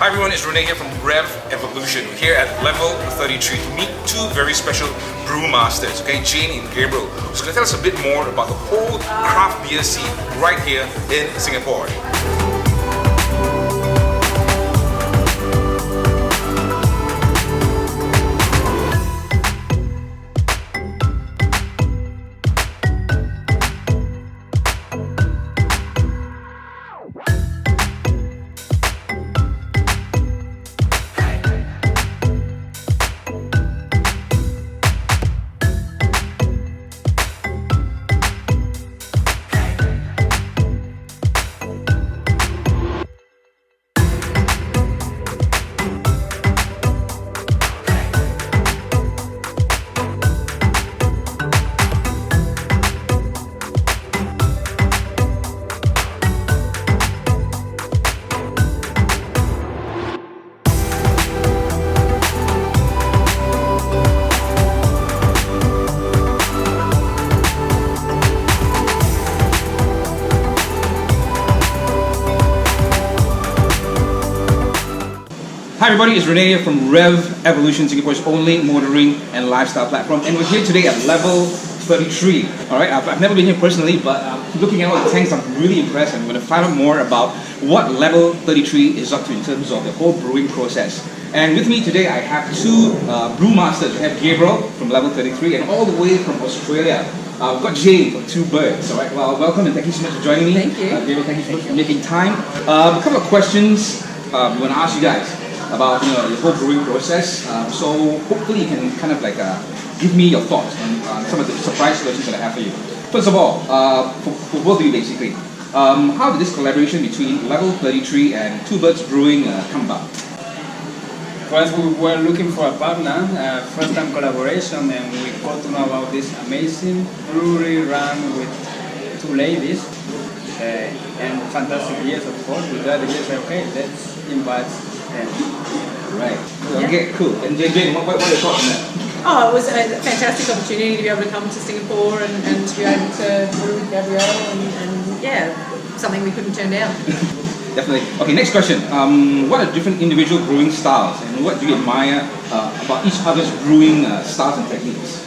Hi everyone, it's Rene here from Revv Evolution. We're here at LeVeL33 to meet two very special brewmasters, okay, Jayne and Gabriel, who's going to tell us a bit more about the whole craft beer scene right here in Singapore. Hi everybody, it's Rene here from Revv Evolution, Singapore's only motoring and lifestyle platform, and we're here today at LeVeL33. Alright, I've never been here personally, but looking at all the tanks, I'm really impressed, and we're going to find out more about what LeVeL33 is up to in terms of the whole brewing process. And with me today, I have two brewmasters. We have Gabriel from LeVeL33, and all the way from Australia, we've got Jayne from Two Birds. Alright, well, welcome and thank you so much for joining me. Thank you. Gabriel, thank you so much for making time. A couple of questions we want to ask you guys about the whole brewing process. So hopefully you can kind of like give me your thoughts on some of the surprise questions that I have for you. First of all, for both of you basically, how did this collaboration between LeVeL33 and Two Birds Brewing come about? First, we were looking for a partner, first-time collaboration, and we got to know about this amazing brewery run with two ladies and fantastic beers, of course. With that, we said, okay, let's invite them. Right. Okay, cool. And Jayne, what are your thoughts on that? Oh, it was a fantastic opportunity to be able to come to Singapore and to be able to brew with Gabriel and yeah, something we couldn't turn down. Definitely. Okay, next question. What are different individual brewing styles and what do you admire about each other's brewing styles and techniques?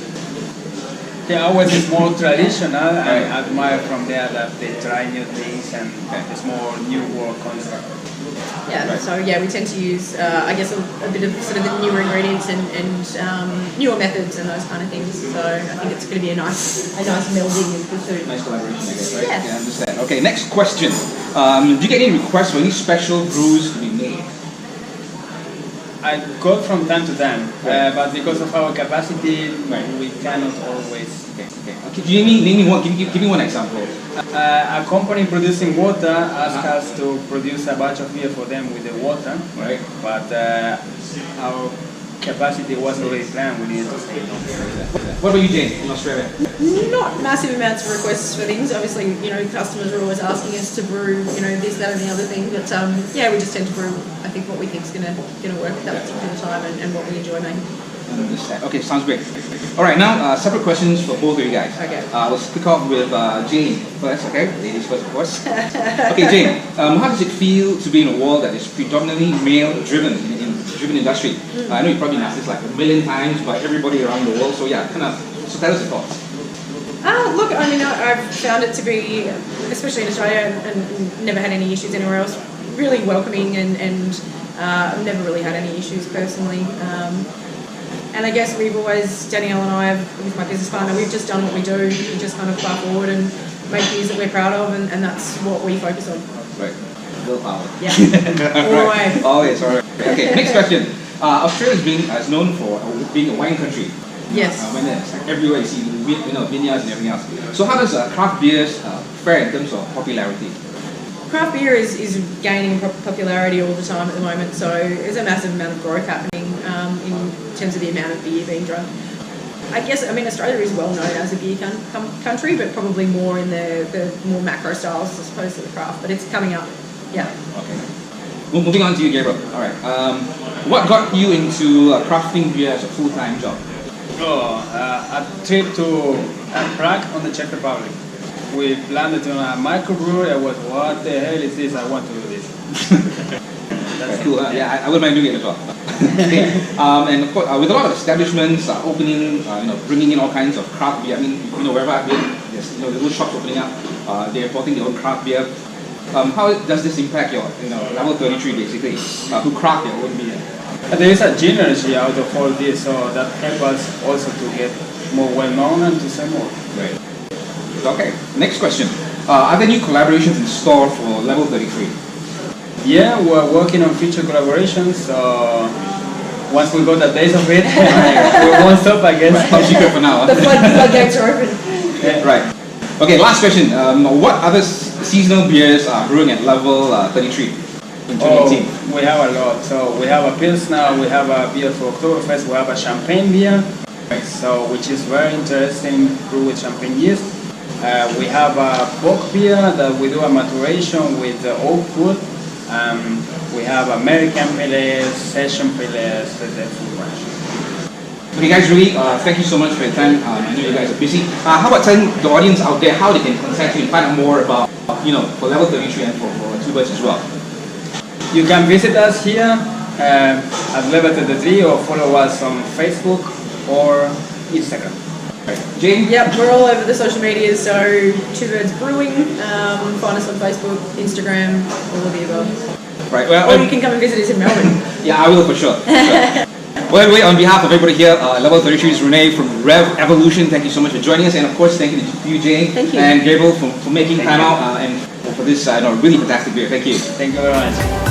Yeah, ours is more traditional. I admire from there that they try new things and it's more new work concept. Yeah, so yeah, we tend to use, I guess, a bit of sort of the newer ingredients and newer methods and those kind of things. So I think it's going to be a nice melding of the two. Nice collaboration, I guess, right? Yes. Yeah, I understand. Okay, next question. Do you get any requests for any special brews to be made? I got from time to time, but because of our capacity, we cannot always. Okay. Can you name me one? Give me one example. A company producing water asked us to produce a batch of beer for them with the water, right? But our capacity wasn't really planned. We needed to say no. What about you, Jayne, in Australia? Not massive amounts of requests for things. Obviously, customers are always asking us to brew, this, that, and the other thing. But yeah, we just tend to brew, I think, what we think is going to work at that particular time and what we enjoy making. Okay, sounds great. All right, now separate questions for both of you guys. Okay. Let's kick off with Jayne first. Okay, ladies first, of course. Okay, Jayne, how does it feel to be in a world that is predominantly male-driven industry? I know you probably asked this like a million times by everybody around the world. So yeah, so tell us your thoughts. Look, I mean, I've found it to be, especially in Australia, and never had any issues anywhere else, really welcoming and I've never really had any issues personally. And I guess we've always, Danielle and I, with my business partner, we've just done what we do. We just kind of plough forward and make beers that we're proud of, and that's what we focus on. Right. Willpower. Yeah. All right. Always, all right. Okay, next question. Australia is known for being a wine country. Yes. When it's like everywhere you see vineyards and everything else. So how does craft beers fare in terms of popularity? Craft beer is gaining popularity all the time at the moment, so there's a massive amount of growth happening in terms of the amount of beer being drunk. I guess, Australia is well known as a beer country, but probably more in the more macro styles as opposed to the craft, but it's coming up, yeah. Okay. Well, moving on to you, Gabriel. All right. What got you into crafting beer as a full-time job? A trip to Prague on the Czech Republic. We landed on a microbrewery. I was, what the hell is this? I want to do this. That's Cool. Yeah, I wouldn't mind doing it as well. Okay. And of course, with a lot of establishments opening, bringing in all kinds of craft beer. I mean, wherever I've been, there's little shops opening up. They're importing their own craft beer. How does this impact your, level 33 basically, to craft your own beer? There is a generosity out of all this, so that helps us also to get more well known and to sell more. Right. Okay. Next question. Are there new collaborations in store for level 33? Yeah, we're working on future collaborations. Once we got the days of it, we won't stop, I guess. Top secret for now. The floodgates are open. Yeah. Right. Okay, last question. What other seasonal beers are brewing at level 33 in 2018? We have a lot. So we have a Pilsner, we have a beer for Oktoberfest, we have a champagne beer, so which is very interesting, brewed with champagne yeast. We have a bock beer that we do a maturation with oak wood. We have American Pale, Session Pale, the full range. Okay guys, really, thank you so much for your time. I know you guys are busy. How about telling the audience out there how they can contact you and find out more about, for level 33 and for Two Birds as well? You can visit us here at LeVeL33 or follow us on Facebook or Instagram. Jayne? Yep, we're all over the social media, so Two Birds Brewing, find us on Facebook, Instagram, all of the above. Right. Well, Or you can come and visit us in Melbourne. yeah, I will for sure. Well, anyway, on behalf of everybody here, level 33 is Renee from Revv Evolution. Thank you so much for joining us, and of course, thank you to you, Jayne, Thank you. and Gabriel for making time out and for this really fantastic beer. Thank you. Thank you very much.